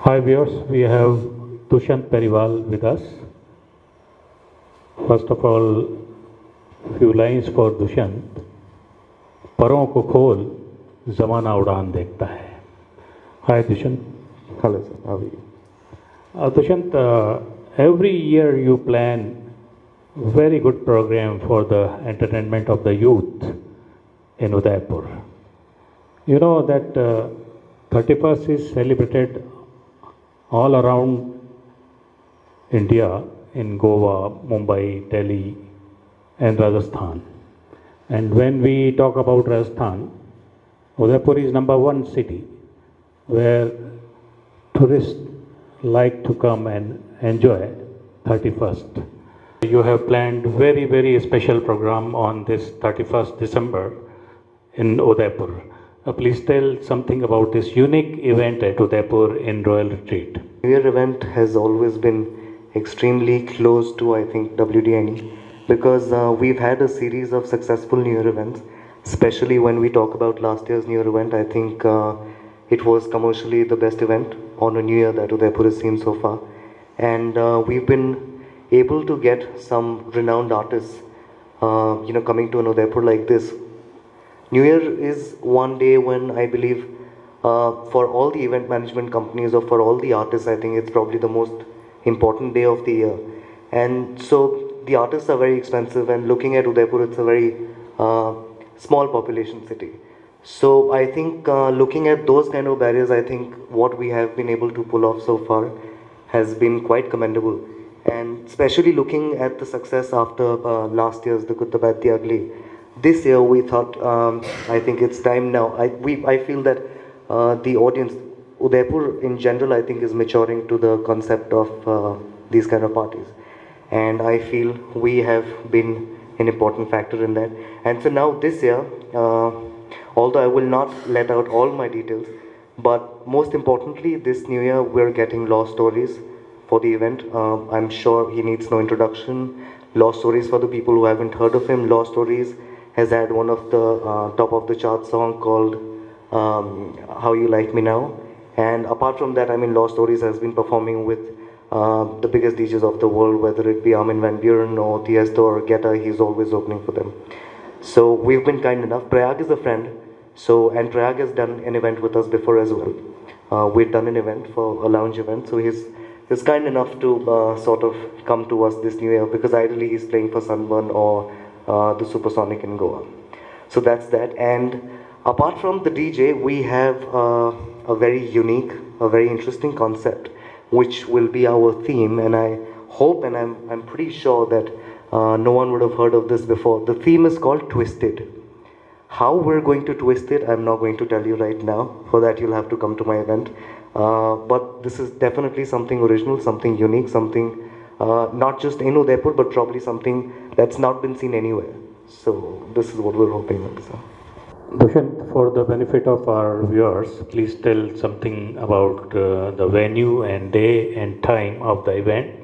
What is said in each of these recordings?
Hi viewers, we have Dushyant Periwal with us. First of all, few lines for Dushyant. परों को खोल, ज़माना उड़ान देखता है. Hi Dushyant. Hello, sir. How are you? Dushyant, every year you plan very good program for the entertainment of the youth in Udaipur. You know that 31st is celebrated all around India in Goa, Mumbai, Delhi, and Rajasthan. And when we talk about Rajasthan, Udaipur is number one city where tourists like to come and enjoy 31st. You have planned very special program on this 31st December in Udaipur. Please tell something about this unique event at Udaipur in Royal Retreat. New Year event has always been extremely close to, I think, WDNE because we've had a series of successful New Year events, especially when we talk about last year's New Year event. I think it was commercially the best event on a New Year that Udaipur has seen so far. And we've been able to get some renowned artists, coming to an Udaipur like this. New Year is one day when I believe for all the event management companies or for all the artists, I think it's probably the most important day of the year. And so the artists are very expensive, and looking at Udaipur, it's a very small population city. So I think looking at those kind of barriers, I think what we have been able to pull off so far has been quite commendable. And especially looking at the success after last year's The Good, the Bad, the Ugly. This year we thought, I think it's time now. I feel that the audience, Udaipur in general, I think is maturing to the concept of these kind of parties. And I feel we have been an important factor in that. And so now this year, although I will not let out all my details, but most importantly, this new year we're getting Lost Stories for the event. I'm sure he needs no introduction. Lost Stories, for the people who haven't heard of him, Lost Stories has had one of the top of the chart song called How You Like Me Now. And apart from that, I mean, Lost Stories has been performing with the biggest DJs of the world, whether it be Armin van Buuren or Tiesto or Guetta, he's always opening for them. So we've been kind enough. Prayag is a friend, and Prayag has done an event with us before as well. We've done an event for a lounge event, so he's kind enough to sort of come to us this new year, because ideally he's playing for Sunburn or the Supersonic in Goa. So that's that. And apart from the DJ, we have a very unique, a very interesting concept, which will be our theme. And I hope, and I'm pretty sure that no one would have heard of this before. The theme is called Twisted. How we're going to twist it, I'm not going to tell you right now. For that, you'll have to come to my event. But this is definitely something original, something unique, something not just in Udaipur, but probably something that's not been seen anywhere. So this is what we're hoping with. So. Dushyant, for the benefit of our viewers, please tell something about the venue and day and time of the event.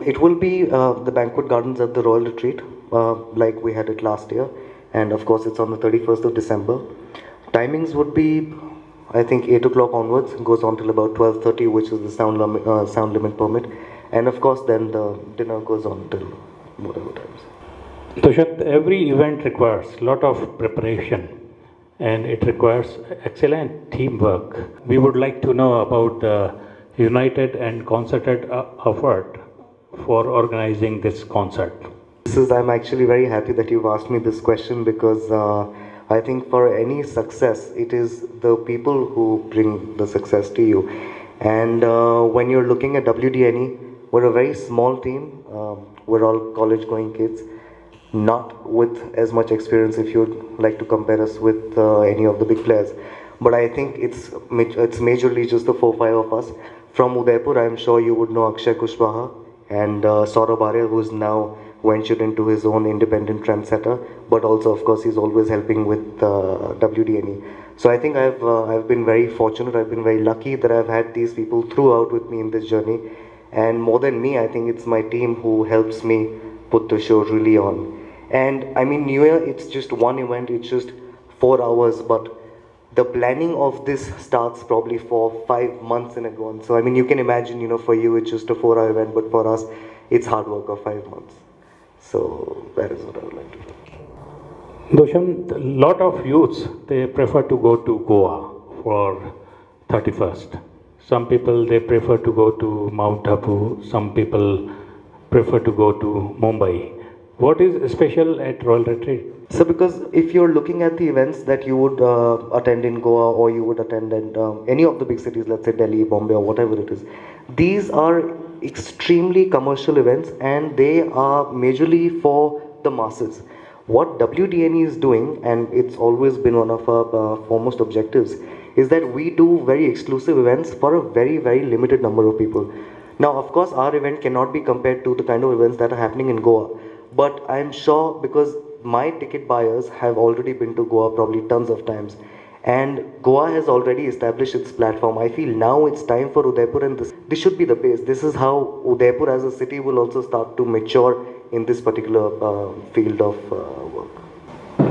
It will be the banquet gardens at the Royal Retreat, like we had it last year. And of course, it's on the 31st of December. Timings would be, I think, 8 o'clock onwards. It goes on till about 12:30, which is the sound limit permit. And of course, then the dinner goes on till whatever times. Dushyant, every event requires a lot of preparation and it requires excellent teamwork. We would like to know about the united and concerted effort for organizing this concert. I'm actually very happy that you've asked me this question, because I think for any success, it is the people who bring the success to you. And when you're looking at WDNE, we're a very small team. We're all college-going kids, not with as much experience if you'd like to compare us with any of the big players. But I think it's majorly just the 4-5 of us. From Udaipur, I'm sure you would know Akshay Kushwaha and Saurabh Arya, who's now ventured into his own independent trendsetter, but also, of course, he's always helping with WDNE. So I think I've been very fortunate. I've been very lucky that I've had these people throughout with me in this journey. And more than me, I think it's my team who helps me put the show really on. And I mean, New Year, it's just one event. It's just 4 hours, but the planning of this starts probably for 5 months in advance. So I mean, you can imagine, for you it's just a 4-hour event, but for us, it's hard work of 5 months. So that is what I would like to do. Dushyant, a lot of youths, they prefer to go to Goa for 31st. Some people, they prefer to go to Mount Abu. Some people prefer to go to Mumbai. What is special at Royal Retreat? So because if you're looking at the events that you would attend in Goa or you would attend in any of the big cities, let's say Delhi, Bombay or whatever it is, these are extremely commercial events and they are majorly for the masses. What WDNE is doing, and it's always been one of our foremost objectives, is that we do very exclusive events for a very, very limited number of people. Now, of course, our event cannot be compared to the kind of events that are happening in Goa, but I'm sure because my ticket buyers have already been to Goa probably tons of times, and Goa has already established its platform. I feel now it's time for Udaipur, and this should be the base. This is how Udaipur as a city will also start to mature in this particular field of work.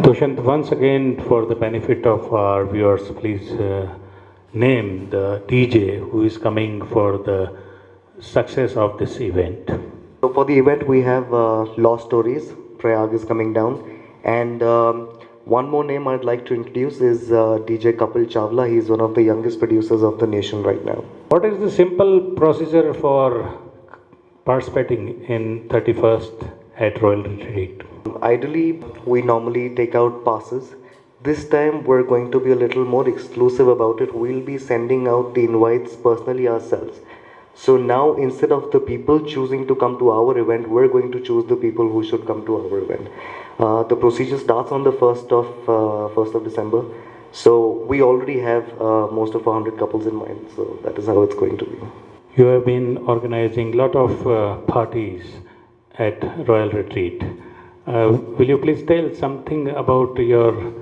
Dushyant, once again, for the benefit of our viewers, please name the DJ who is coming for the success of this event. So for the event, we have Lost Stories. Prayag is coming down, and one more name I'd like to introduce is DJ Kapil Chawla. He's one of the youngest producers of the nation right now. What is the simple procedure for participating in 31st at Royal Retreat? Ideally, we normally take out passes. This time, we're going to be a little more exclusive about it. We'll be sending out the invites personally ourselves. So now, instead of the people choosing to come to our event, we're going to choose the people who should come to our event. The procedure starts on the 1st of December. So we already have most of 100 couples in mind. So that is how it's going to be. You have been organizing a lot of parties at Royal Retreat. Will you please tell something about your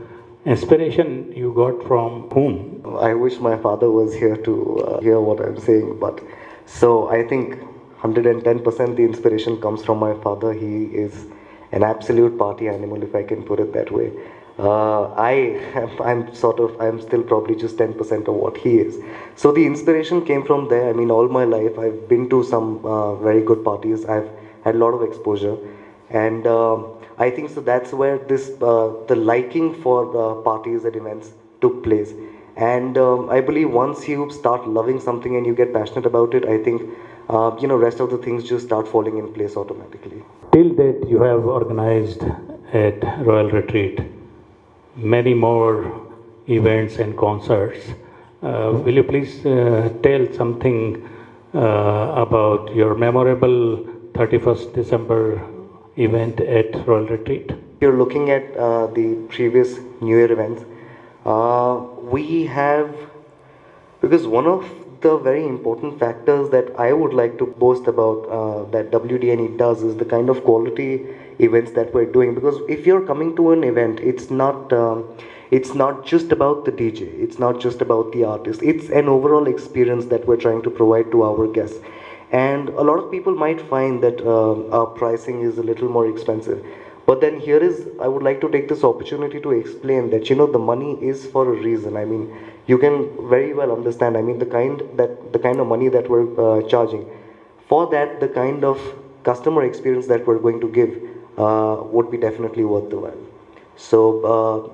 inspiration you got from whom? I wish my father was here to hear what I'm saying, but so I think 110% the inspiration comes from my father. He is an absolute party animal, if I can put it that way. I'm still probably just 10% of what he is. So the inspiration came from there. I mean, all my life I've been to some very good parties. I've had a lot of exposure, and I think so that's where this the liking for parties and events took place. And I believe once you start loving something and you get passionate about it, I think rest of the things just start falling in place automatically. Till date, you have organized at Royal Retreat many more events and concerts. Will you please tell something about your memorable 31st December event at Royal Retreat? If you're looking at the previous New Year events, we have, because one of the very important factors that I would like to boast about that WDNE does is the kind of quality events that we're doing. Because if you're coming to an event, it's not just about the DJ, it's not just about the artist, it's an overall experience that we're trying to provide to our guests. And a lot of people might find that our pricing is a little more expensive. But then I would like to take this opportunity to explain that, the money is for a reason. I mean, you can very well understand, I mean, the kind of money that we're charging. For that, the kind of customer experience that we're going to give would be definitely worth the while. So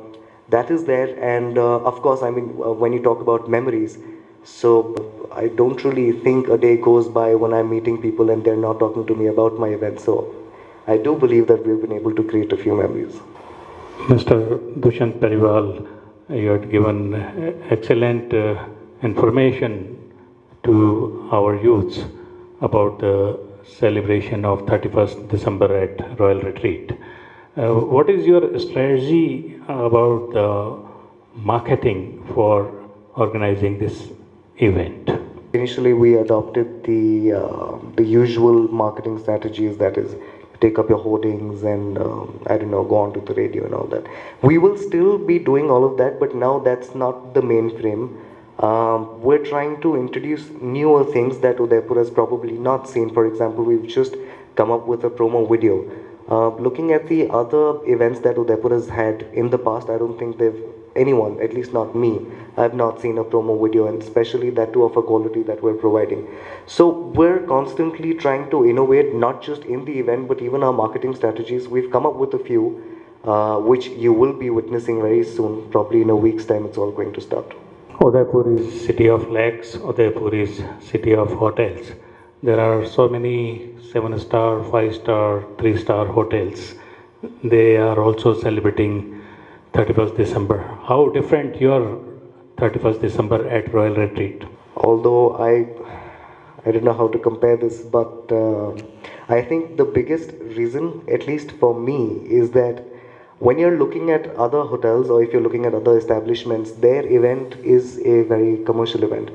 that is there. And of course, I mean, when you talk about memories, so I don't really think a day goes by when I'm meeting people and they're not talking to me about my event. So I do believe that we've been able to create a few memories. Mr. Dushyant Pariwal, you had given excellent information to our youths about the celebration of 31st December at Royal Retreat. What is your strategy about the marketing for organizing this event? Initially, we adopted the usual marketing strategies, that is, take up your hoardings and go on to the radio and all that. We will still be doing all of that, but now that's not the mainframe. We're trying to introduce newer things that Udaipur has probably not seen. For example, we've just come up with a promo video. Looking at the other events that Udaipur has had in the past, I don't think they've anyone, at least not me. I've not seen a promo video, and especially that too of a quality that we're providing. So we're constantly trying to innovate, not just in the event, but even our marketing strategies. We've come up with a few, which you will be witnessing very soon. Probably in a week's time, it's all going to start. Udaipur is city of lakes. Udaipur is city of hotels. There are so many 7-star, 5-star, 3-star hotels. They are also celebrating 31st December. How different your 31st December at Royal Retreat? Although I don't know how to compare this, but I think the biggest reason, at least for me, is that when you're looking at other hotels or if you're looking at other establishments, their event is a very commercial event.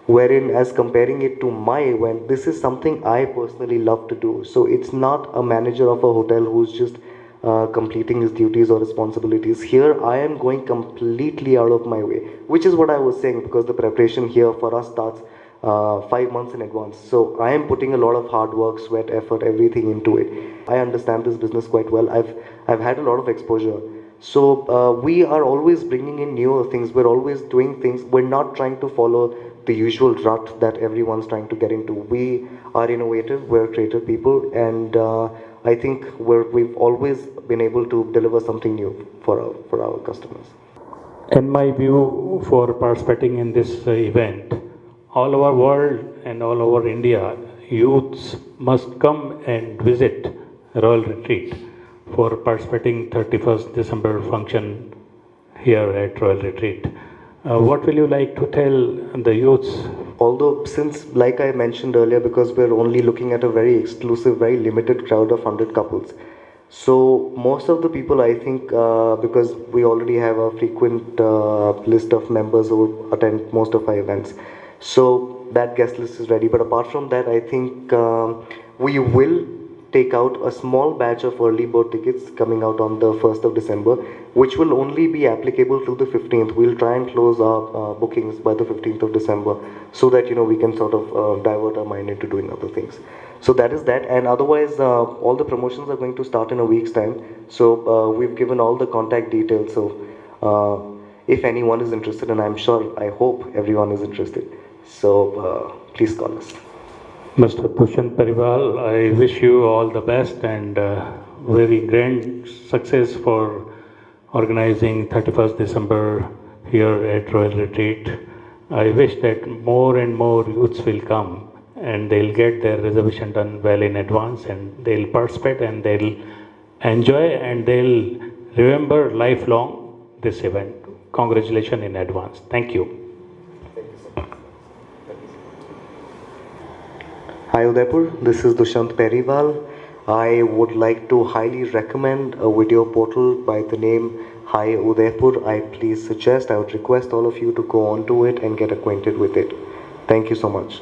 Wherein, as comparing it to my event, this is something I personally love to do. So it's not a manager of a hotel who's just completing his duties or responsibilities. Here, I am going completely out of my way, which is what I was saying, because the preparation here for us starts 5 months in advance. So I am putting a lot of hard work, sweat, effort, everything into it. I understand this business quite well. I've had a lot of exposure. So we are always bringing in newer things. We're always doing things. We're not trying to follow the usual rut that everyone's trying to get into. We are innovative. We're creative people, and I think we've always been able to deliver something new for our customers. In my view, for participating in this event, all over world and all over India, youths must come and visit Royal Retreat for participating 31st December function here at Royal Retreat. What will you like to tell the youths? Although, since, like I mentioned earlier, because we're only looking at a very exclusive, very limited crowd of 100 couples, so most of the people, I think, because we already have a frequent list of members who attend most of our events, so that guest list is ready. But apart from that, I think we will take out a small batch of early bird tickets coming out on the 1st of December, which will only be applicable till the 15th. We'll try and close our bookings by the 15th of December, so that we can sort of divert our mind into doing other things. So that is that, and otherwise all the promotions are going to start in a week's time. So we've given all the contact details. So if anyone is interested, and I hope everyone is interested, so please call us. Mr. Dushyant Pariwal, I wish you all the best and very grand success for organizing 31st December here at Royal Retreat. I wish that more and more youths will come and they'll get their reservation done well in advance, and they'll participate and they'll enjoy and they'll remember lifelong this event. Congratulations in advance. Thank you. Hi Udaipur, this is Dushyant Pariwal. I would like to highly recommend a video portal by the name Hi Udaipur. I would request all of you to go onto it and get acquainted with it. Thank you so much.